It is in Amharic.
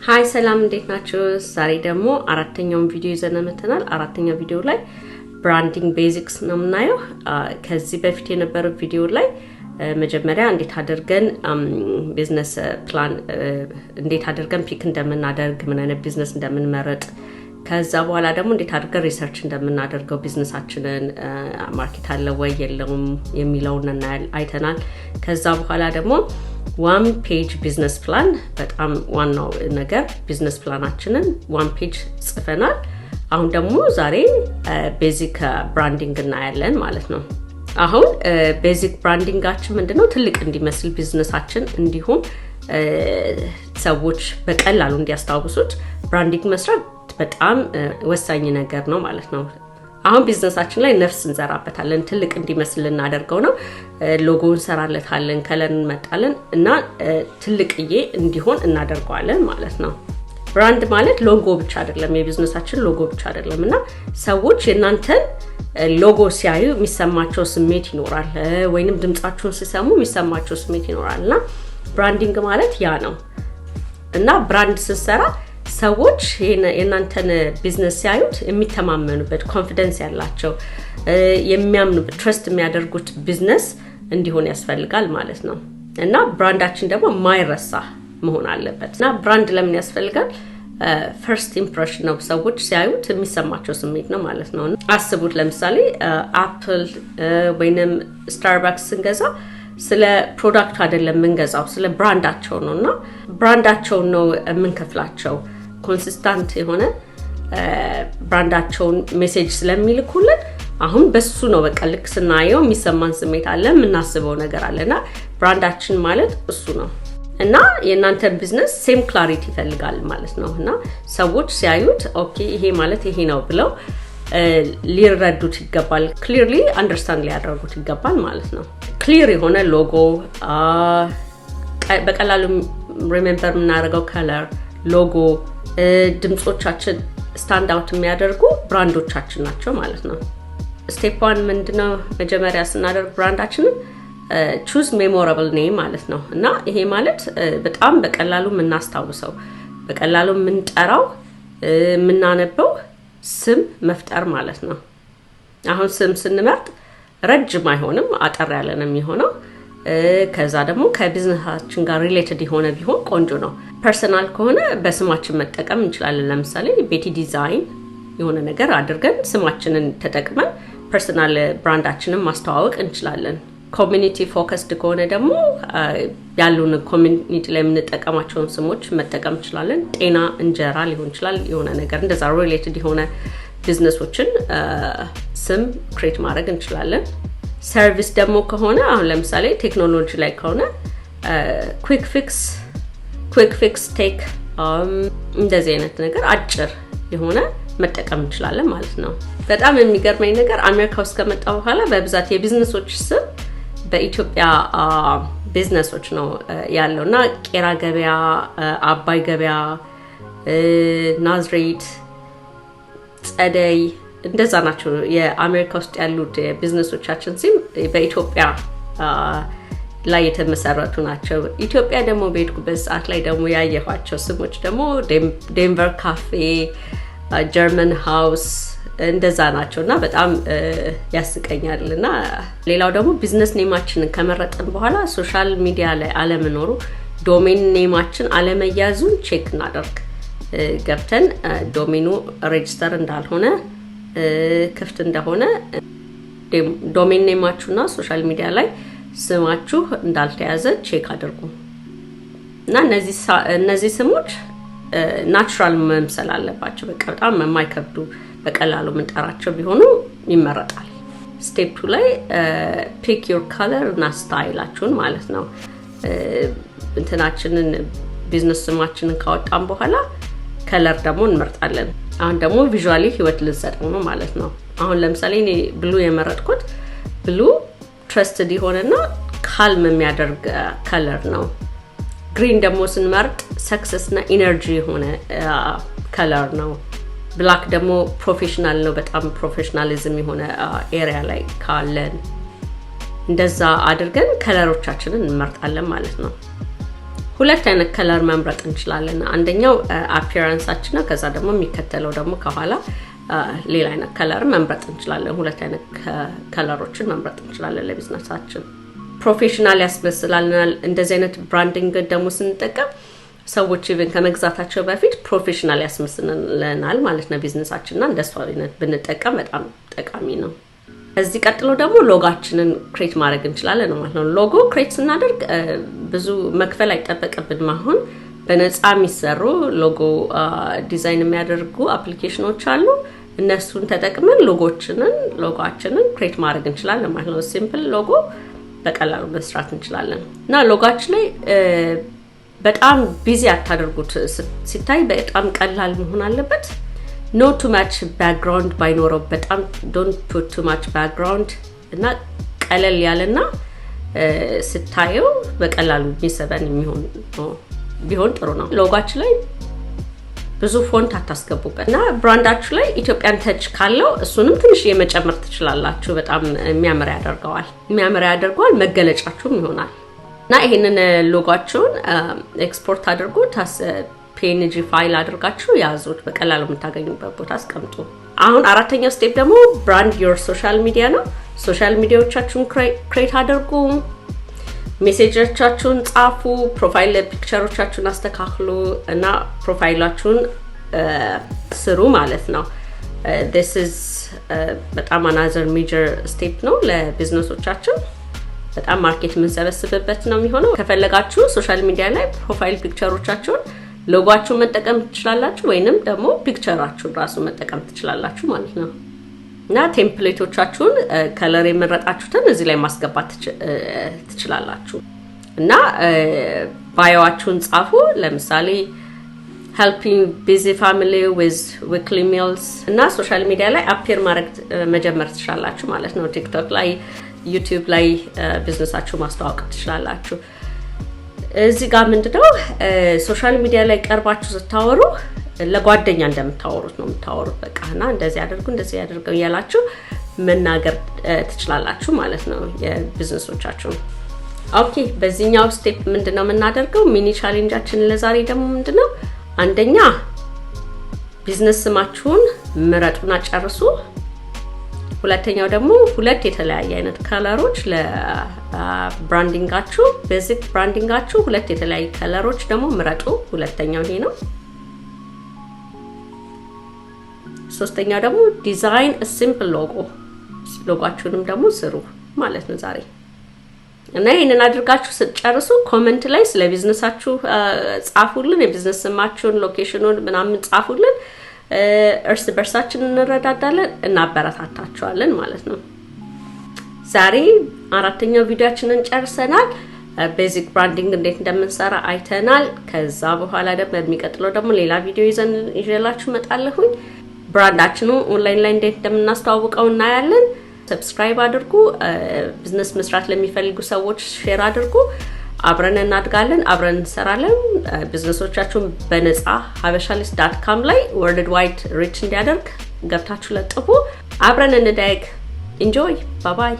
ሃይ ሰላም እንዴት ናችሁ? ዛሬ ደግሞ አራተኛውን ቪዲዮ ይዘን መተናል። አራተኛው ቪዲዮ ላይ ብራንዲንግ ቤዚክስ ነው የምናየው። ከዚህ በፊት የነበረው ቪዲዮ ላይ መጀመሪያ እንዴት አድርገን ቢዝነስ ፕላን እንዴት አድርገን ፒክ እንደምናደርግ ምን አይነት ቢዝነስ እንደምንመረጥ ከዛ በኋላ ደግሞ እንዴት አድርገን ሪሰርች እንደምናደርገው ቢዝነሳችንን ማርኬት አለ ወይ የለውም የሚለውን አይተናል። ከዛ በኋላ ደግሞ one page business plan በጣም ዋናው ነገር ቢዝነስ ፕላናችንን one page ጽፈናል። አሁን ደግሞ ዛሬ ቤዚክ ብራንዲንግ እናያለን ማለት ነው። አሁን ቤዚክ ብራንዲንጋችን ምንድነው? ትልቅ እንዲመስል ቢዝነሳችን እንዲሁም ሰዎች በቀላሉ እንዲያስታውሱት ብራንዲንግ መስራት በጣም ወሳኝ ነገር ነው ማለት ነው። አሁን ቢዝነሳችን ላይ ነፍስ እንዘራበታለን። ትልቅ እንዲመስል እናደርገው ነው። ሎጎ እንሰራለታለን፣ ከለር እንመጣለን እና ትልቅዬ እንዲሆን እናደርገዋለን ማለት ነው። ብራንድ ማለት ሎጎ ብቻ አይደለም፣ የቢዝነሳችን ሎጎ ብቻ አይደለምና ሰዎች የናንተን ሎጎ ሲያዩ የሚሰማቸው ስሜት ይኖራል፣ ወይንም ድምጻችሁን ሲሰሙ የሚሰማቸው ስሜት ይኖራልና ብራንዲንግ ማለት ያ ነው። እና ብራንድ ስትሰራ ሰዎች የናንተን ቢዝነስ ሲያዩት የሚተማመኑበት ኮንፊደንስ ያላቸው የሚያምኑበት ትረስት የሚያደርጉት ቢዝነስ እንዲሆን ያስፈልጋል ማለት ነው። እና ብራንዳችን ደግሞ ማይረሳ መሆን አለበት። እና ብራንድ ለምን ያስፈልጋል? ፈርስት ኢምፕሬሽን ነው፣ ሰዎች ሲያዩት የሚሰማቸው ስሜት ነው ማለት ነው። አስቡት፣ ለምሳሌ አፕል ወይንም ስታርባክስ ስንገዛ ስለ ፕሮዳክቱ አይደለም የምንገዛው፣ ስለ ብራንዳቸው ነውና ብራንዳቸውን ነው የምንከፍላቸው። ኮንሲስታንት የሆነ ብራንዳቸውን ሜሴጅ ስለሚልኩልን አሁን በሱ ነው በቃ ልክ ስናየው የሚሰማን ስሜት አለ፣ የምናስበው ነገር አለና ብራንዳችን ማለት እሱ ነው። እና የእናንተ ቢዝነስ ሴም ክላሪቲ ይፈልጋል ማለት ነው። እና ሰዎች ሲያዩት ኦኬ ይሄ ማለት ይሄ ነው ብለው ሊረዱት ይገባል፣ ክሊርሊ አንደርስታንድ ሊያደርጉት ይገባል ማለት ነው። ክሊር የሆነ ሎጎ፣ በቀላሉ ሪሜምበር የምናደርገው ከለር፣ ሎጎ፣ ድምጾቻችን ስታንድ አውት የሚያደርጉ ብራንዶቻችን ናቸው ማለት ነው። ስቴፕ 1 ምንድነው? መጀመሪያ ስናደርግ ብራንዳችንን ቹዝ ሜሞራብል ኔም ማለት ነው። እና ይሄ ማለት በጣም በቀላሉ የምናስታውሰው፣ በቀላሉ የምንጠራው፣ የምናነበው ስም መፍጠር ማለት ነው። አሁን ስም ስንመርጥ ረጅም አይሆንም፣ አጠር ያለ ነው የሚሆነው። ከዛ ደግሞ ከቢዝነሳችን ጋር ሪሌትድ የሆነ ቢሆን ቆንጆ ነው። ፐርሰናል ከሆነ በስማችን መጠቀም እንችላለን። ለምሳሌ ቤቲ ዲዛይን የሆነ ነገር አድርገን ስማችንን ተጠቅመን ፐርሰናል ብራንዳችንን ማስተዋወቅ እንችላለን። ኮሚኒቲ ፎከስድ ከሆነ ደግሞ ያሉን ኮሚኒቲ ላይ የምንጠቀማቸውን ስሞች መጠቀም እንችላለን። ጤና፣ እንጀራ ሊሆን ይችላል፣ የሆነ ነገር እንደዛ ሪሌትድ የሆነ ቢዝነሶችን ስም ክሬት ማድረግ እንችላለን። ሰርቪስ ደግሞ ከሆነ አሁን ለምሳሌ ቴክኖሎጂ ላይ ከሆነ ኩዊክ ፊክስ ቴክ እንደዚህ አይነት ነገር አጭር የሆነ መጠቀም እንችላለን ማለት ነው። በጣም የሚገርመኝ ነገር አሜሪካ ውስጥ ከመጣ በኋላ በብዛት የቢዝነሶች ስም በኢትዮጵያ ቢዝነሶች ነው ያለው እና ቄራ ገበያ፣ አባይ ገበያ፣ ናዝሬት፣ ጸደይ እንደዛ ናቸው የአሜሪካ ውስጥ ያሉት ቢዝነሶቻችን ሲም በኢትዮጵያ ላይ የተመሰረቱ ናቸው። ኢትዮጵያ ደግሞ በሄድኩበት ሰዓት ላይ ደግሞ ያየኋቸው ስሞች ደግሞ ዴንቨር ካፌ፣ ጀርመን ሃውስ እንደዛ ናቸውና በጣም ያስቀኛል። እና ሌላው ደግሞ ቢዝነስ ኔማችንን ከመረጥን በኋላ ሶሻል ሚዲያ ላይ አለመኖሩ፣ ዶሜን ኔማችን አለመያዙን ቼክ እናደርግ። ገብተን ዶሜኑ ሬጅስተር እንዳልሆነ ክፍት እንደሆነ ዶሜን ኔማችሁና ሶሻል ሚዲያ ላይ ስማችሁ እንዳልተያዘ ቼክ አድርጉ። እና እነዚህ ስሞች ናቹራል መምሰል አለባቸው። በቃ በጣም የማይከብዱ በቀላሉ የምንጠራቸው ቢሆኑ ይመረጣል። ስቴፕ 2 ላይ ፒክ ዩር ከለር እና ስታይላችሁን ማለት ነው። እንትናችንን ቢዝነስ ስማችንን ካወጣን በኋላ ከለር ደግሞ እንመርጣለን። አሁን ደግሞ ቪዥዋሊ ህይወት ልንሰጠው ነው ማለት ነው። አሁን ለምሳሌ እኔ ብሉ የመረጥኩት ብሉ ትረስትድ የሆነና ካልም የሚያደርግ ከለር ነው። ግሪን ደግሞ ስንመርጥ ሰክሰስ እና ኢነርጂ የሆነ ከለር ነው። ብላክ ደግሞ ፕሮፌሽናል ነው፣ በጣም ፕሮፌሽናሊዝም የሆነ ኤሪያ ላይ ካለን እንደዛ አድርገን ከለሮቻችንን እንመርጣለን ማለት ነው። ሁለት አይነት ከለር መምረጥ እንችላለን። አንደኛው አፒራንሳችን ነው። ከዛ ደግሞ የሚከተለው ደግሞ ከኋላ ሌላ አይነት ከለር መምረጥ እንችላለን። ሁለት አይነት ከለሮችን መምረጥ እንችላለን ለቢዝነሳችን። ፕሮፌሽናል ያስመስላልናል። እንደዚህ አይነት ብራንዲንግ ደግሞ ስንጠቀም ሰዎች ኢቭን ከመግዛታቸው በፊት ፕሮፌሽናል ያስመስልናል ማለት ነው ቢዝነሳችንና እንደሱ አይነት ብንጠቀም በጣም ጠቃሚ ነው። እዚህ ቀጥሎ ደግሞ ሎጎአችንን ክሬት ማድረግ እንችላለን ማለት ነው። ሎጎ ክሬት ስናደርግ ብዙ መክፈል አይጠበቅብንም። አሁን በነፃ የሚሰሩ ሎጎ ዲዛይን የሚያደርጉ አፕሊኬሽኖች አሉ። እነሱን ተጠቅመን ሎጎአችንን ክሬት ማድረግ እንችላለን ማለት ነው። ሲምፕል ሎጎ በቀላሉ መስራት እንችላለን እና ሎጎአችን ላይ በጣም ቢዚ አታደርጉት። ሲታይ በጣም ቀላል መሆን አለበት። no too much background ባይኖረው በጣም don't put too much background እና ቀለል ያለና ስታየው በቀላሉ የሚሰበን ቢሆን ጥሩ ነው። ሎጎአችን ላይ ብዙ ፎንት አታስገቡበት እና ብራንዳችሁ ላይ ኢትዮጵያን ተች ካለው እሱንም ትንሽ የመጨመር ትችላላችሁ። በጣም የሚያምር ያደርገዋል መገለጫችሁም ይሆናል እና ይሄንን ሎጎአችሁን ኤክስፖርት አድርጉ PNG ፋይል አድርጋችሁ ያዙት። በቀላሉ የምታገኙበት ቦታ አስቀምጡ። አሁን አራተኛው ስቴፕ ደግሞ ብራንድ ዮር ሶሻል ሚዲያ ነው። ሶሻል ሚዲያዎቻችሁን ክሬት አድርጉ፣ ሜሴጆቻችሁን ጻፉ፣ ፕሮፋይል ፒክቸሮቻችሁን አስተካክሉ እና ፕሮፋይላችሁን ስሩ ማለት ነው። this is በጣም another major step ነው ለቢዝነሶቻችን። በጣም ማርኬት የምንሰበስብበት ነው የሚሆነው። ከፈለጋችሁ ሶሻል ሚዲያ ላይ ፕሮፋይል ፒክቸሮቻችሁን ሎጎአችሁን መጠቀም ትችላላችሁ ወይንም ደግሞ ፒክቸራችሁን ራሱ መጠቀም ትችላላችሁ ማለት ነው። እና ቴምፕሌቶቻችሁን ከለር የመረጣችሁትን እዚህ ላይ ማስገባት ትችላላችሁ እና ባዮአችሁን ጻፉ። ለምሳሌ helping busy family with weekly meals እና ሶሻል ሚዲያ ላይ አፒር ማድረግ መጀመር ትችላላችሁ ማለት ነው። ቲክቶክ ላይ፣ ዩቲዩብ ላይ ቢዝነሳችሁ ማስተዋወቅ ትችላላችሁ። እዚህ ጋር ምንድነው ሶሻል ሚዲያ ላይ ቀርባችሁ ስታወሩ ለጓደኛ እንደምታወሩት ነው የምታወሩት። በቃና እንደዚህ ያደርገው ያላችሁ መናገር ትችላላችሁ ማለት ነው የቢዝነሶቻችሁ። ኦኬ በዚህኛው ስቴፕ ምንድነው የምናደርገው? ሚኒ ቻሌንጃችን ለዛሬ ደግሞ ምንድነው? አንደኛ ቢዝነስ ስማችሁን ምረጡና ጨርሱ። ሁለተኛው ደግሞ ሁለት የተለያየ አይነት ከለሮች ለብራንዲንጋችሁ ቤዚክ ብራንዲንጋችሁ ሁለት የተለያየ ከለሮች ደግሞ ምረጡ። ሁለተኛው ይሄ ነው። ሶስተኛው ደግሞ ዲዛይን ሲምፕል ሎጎአችሁንም ደግሞ ስሩ ማለት ነው ዛሬ። እና ይሄንን አድርጋችሁ ስትጨርሱ ኮሜንት ላይ ስለ ቢዝነሳችሁ ጻፉልን። የቢዝነስ ስማችሁን፣ ሎኬሽኑን ምናምን ጻፉልን። እርስ በርሳችን እንረዳዳለን፣ እናበረታታችኋለን ማለት ነው። ዛሬ አራተኛው ቪዲዮአችንን ጨርሰናል። ቤዚክ ብራንዲንግ እንዴት እንደምንሰራ አይተናል። ከዛ በኋላ ደግሞ በሚቀጥለው ደግሞ ሌላ ቪዲዮ ይዤላችሁ እመጣለሁ። ብራንዳችንን ኦንላይን ላይ እንዴት እንደምናስተዋውቀው እናያለን። ሰብስክራይብ አድርጉ። ቢዝነስ መስራት ለሚፈልጉ ሰዎች ሼር አድርጉ። አብረን እናድጋለን፣ አብረን እንሰራለን። ቢዝነሶቻችሁን በነፃ habeshalist.com ላይ ወርልድ ዋይድ ሪች እንዲያደርግ ገብታችሁ ለጥፉ። አብረን እንደግ። ኢንጆይ። ባይ ባይ።